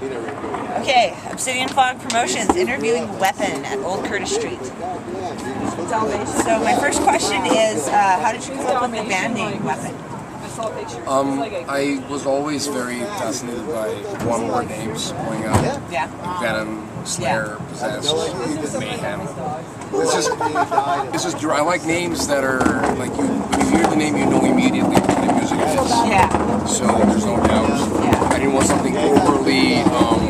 Okay, Obsidian Fog Promotions, interviewing Weapon at Old Curtis Street. So my first question is, how did you come up with the band name Weapon? I was always very fascinated by one-word names growing up. Yeah. Venom, Slayer, Possessed, Mayhem. It's just I like names that are like when you hear the name, you know immediately what kind of music it is. Yeah. So there's no doubt. Yeah. I didn't want something overly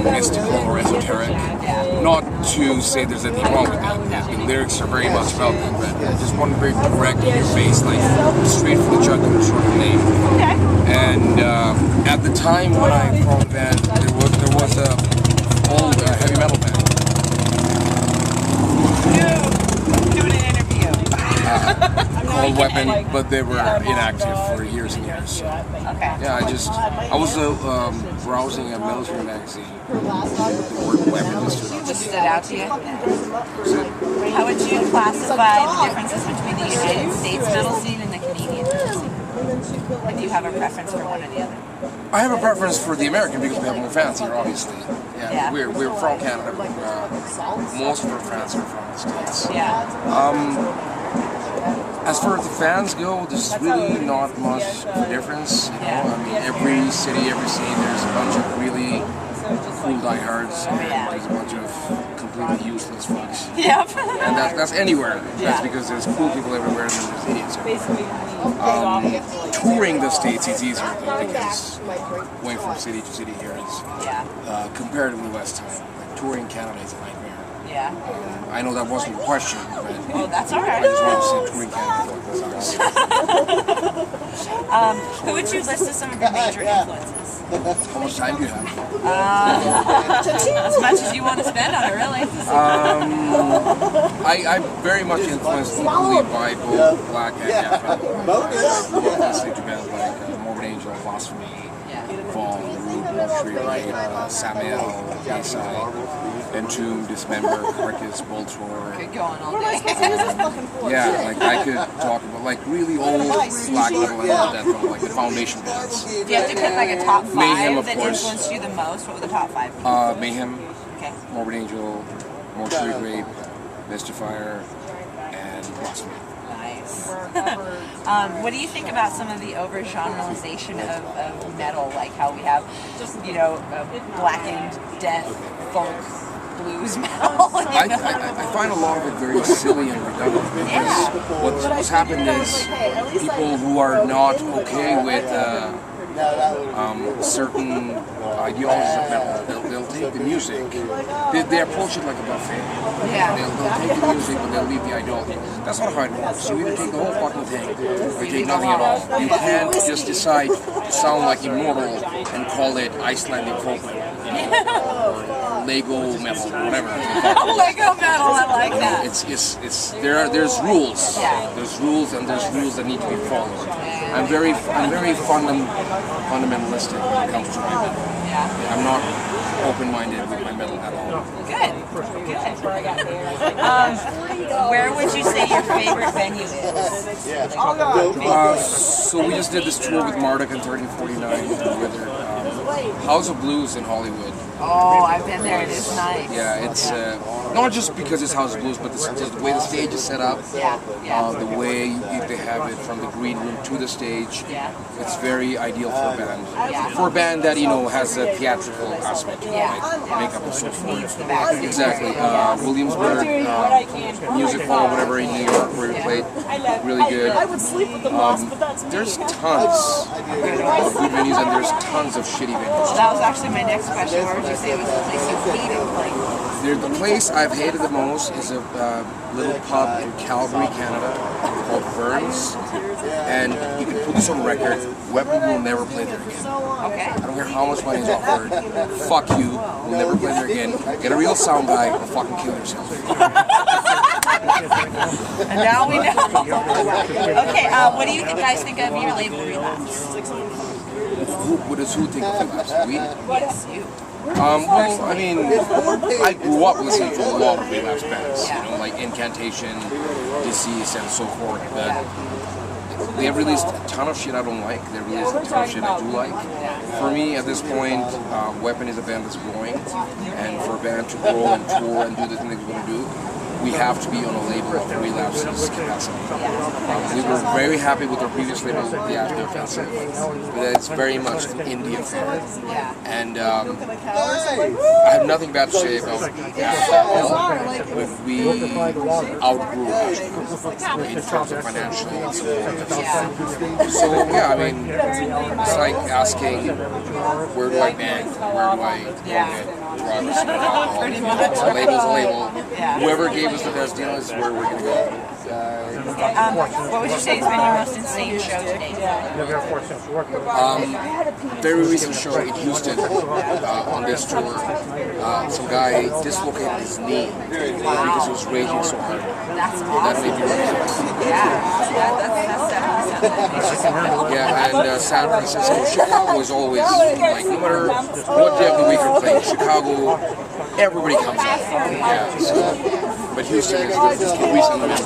mystical or esoteric. Yeah. Not to say there's anything wrong with that. The lyrics are very much about that, but I just wanted very direct in your face, like straight from the jugular sort of name. Okay. And at the time when I formed the band, there was a old heavy metal band. Doing an interview. Called Weapon, but they were inactive for years and years. So. Okay. Yeah, I was browsing a military magazine. The word weapon just Stood out to you? How would you classify the differences between the United States metal scene and the Canadian metal scene? And do you have a preference for one or the other? I have a preference for the American because we have more fans here, obviously. Yeah. We're from Canada. Most of our fans are from the States. Yeah. As far as the fans go, there's really not much of a difference. You know? I mean, every city, every scene, there's a bunch of really cool diehards, and there's a bunch of completely useless folks. Yep. And that's anywhere. That's because there's cool people everywhere and there's idiots everywhere. Touring the States is easier though, because going from city to city here is comparatively less time. Like, touring Canada is a nightmare. Yeah. I know that wasn't the question, but that's all right. I just wanted to say touring Canada sucks. Who would you list as some of your major influences? How much time do you have? As much as you want to spend on it, really. I'm very much influenced equally by both black and death metal. I grew up listening to bands like Morbid Angel, Blasphemy, Fall, Rude, Shriek, Samael, Dayside, Entomb, Dismember, Carcass, Voltor. Could go on all day. Yeah, like I could talk about like really old black metal and death metal, like the foundation bands. Do you have to pick like a top five Mayhem, of that course. influenced you the most? What would the top five be? Mayhem, Okay. Morbid Angel, Mortuary Rape, Mystifier, and Blasphemy. Nice. What do you think about some of the over-genrealization of metal, like how we have, blackened, death, folk, blues metal? I find a lot of it very silly and redundant because what's happened is people who are not okay with certain ideologies of metal, they'll take the music, they approach it like a buffet. Yeah. They'll take the music, but they'll leave the ideology. That's not how it works. You either take the whole fucking thing, or you take nothing at all. You can't just decide to sound like Immortal and call it Icelandic folk metal, or Lego metal, whatever. Lego metal, I like that. There's rules. Yeah. There's rules, and there's rules that need to be followed. I'm very fundamentalistic when it comes to my metal. Yeah. I'm not open-minded with my metal at all. Good. Where would you say your favorite venue is? So we just did this tour with Marduk and 1349 with House of Blues in Hollywood. Oh, I've been there. It is nice. Yeah, it's not just because it's House of Blues, but just the way the stage is set up. Yeah. The way they have it from the green room to the stage. Yeah. It's very ideal for a band. For a band that has a theatrical aspect to it, like makeup and so forth. Exactly. Williamsburg Music Hall, whatever in New York, where we played, really good. There's tons of good venues and there's tons of shitty venues. That was actually my next question. Where would you say was the place you hated playing? The place I've hated the most is a little pub in Calgary, Canada, called Burns. And you can put this on record, Weapon will never play there again. Okay. I don't care how much money is offered. Fuck you, we'll never play there again. Get a real sound guy or fucking kill yourself. And now we know. Okay, what do you guys think of your label Relapse? What does who think of Relapse? We? Yes, you. Well, I mean, I grew up listening to a lot of Relapse bands, like Incantation, Deceased, and so forth. But they have released a ton of shit I don't like. They released a ton of shit I do like. For me, at this point, Weapon is a band that's growing, and for a band to grow and tour and do the thing that we want to do, we have to be on a label of Relapse's capacity. We were very happy with our previous label, The After Offensive, but it's very much an indie affair. And I have nothing bad to say about but we outgrew it in terms of financially and support. So yeah, I mean, it's like asking, where do I band? Where do I get drugs and alcohol? A label's a label. Whoever gave us the best deal is where we're going to go. What would you say has been your most insane show today? Very recent show in Houston on this tour. Some guy dislocated his knee because he was raging so hard. That's awesome. That made me really happy. Yeah, and San Francisco, Chicago is always like, no matter what day of the week you're playing, Chicago, everybody comes out. Yeah, so, but Houston is the recent memory.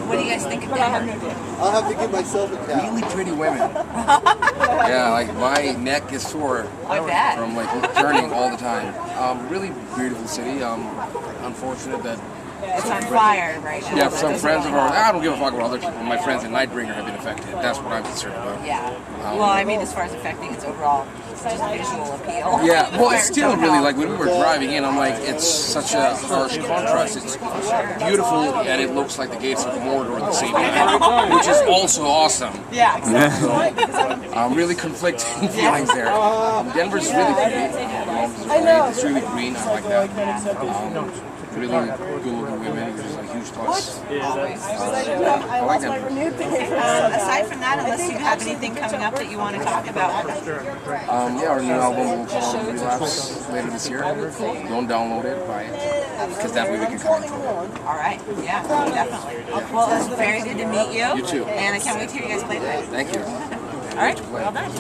What do you guys think of Denver? I'll have to give myself a tap. Really pretty women. Yeah, like my neck is sore I bet. from like turning all the time. Really beautiful city. Unfortunate that It's on fire right now. yeah, some friends of ours. I don't give a fuck about other people. My friends in Nightbringer have been affected. That's what I'm concerned about. Yeah. Well, I mean, as far as affecting its overall just visual appeal. Yeah, well, it's still really like when we were driving in, I'm like, it's such a harsh contrast. It's beautiful, and it looks like the gates of Mordor at the same time, which is also awesome. Yeah, exactly. Really conflicting feelings there. Denver's really pretty. It's really green. I like that. Really good-looking women, which is a huge plus. I like Denver. Aside from that, unless you have anything coming up that you want to talk about. Yeah, our new album will come on Relapse later this year. Don't download it, buy it, because that way we can come into it. All right, yeah, definitely. Well, it was very good to meet you. You too. And I can't wait to hear you guys play tonight. Thank you. All right, well done.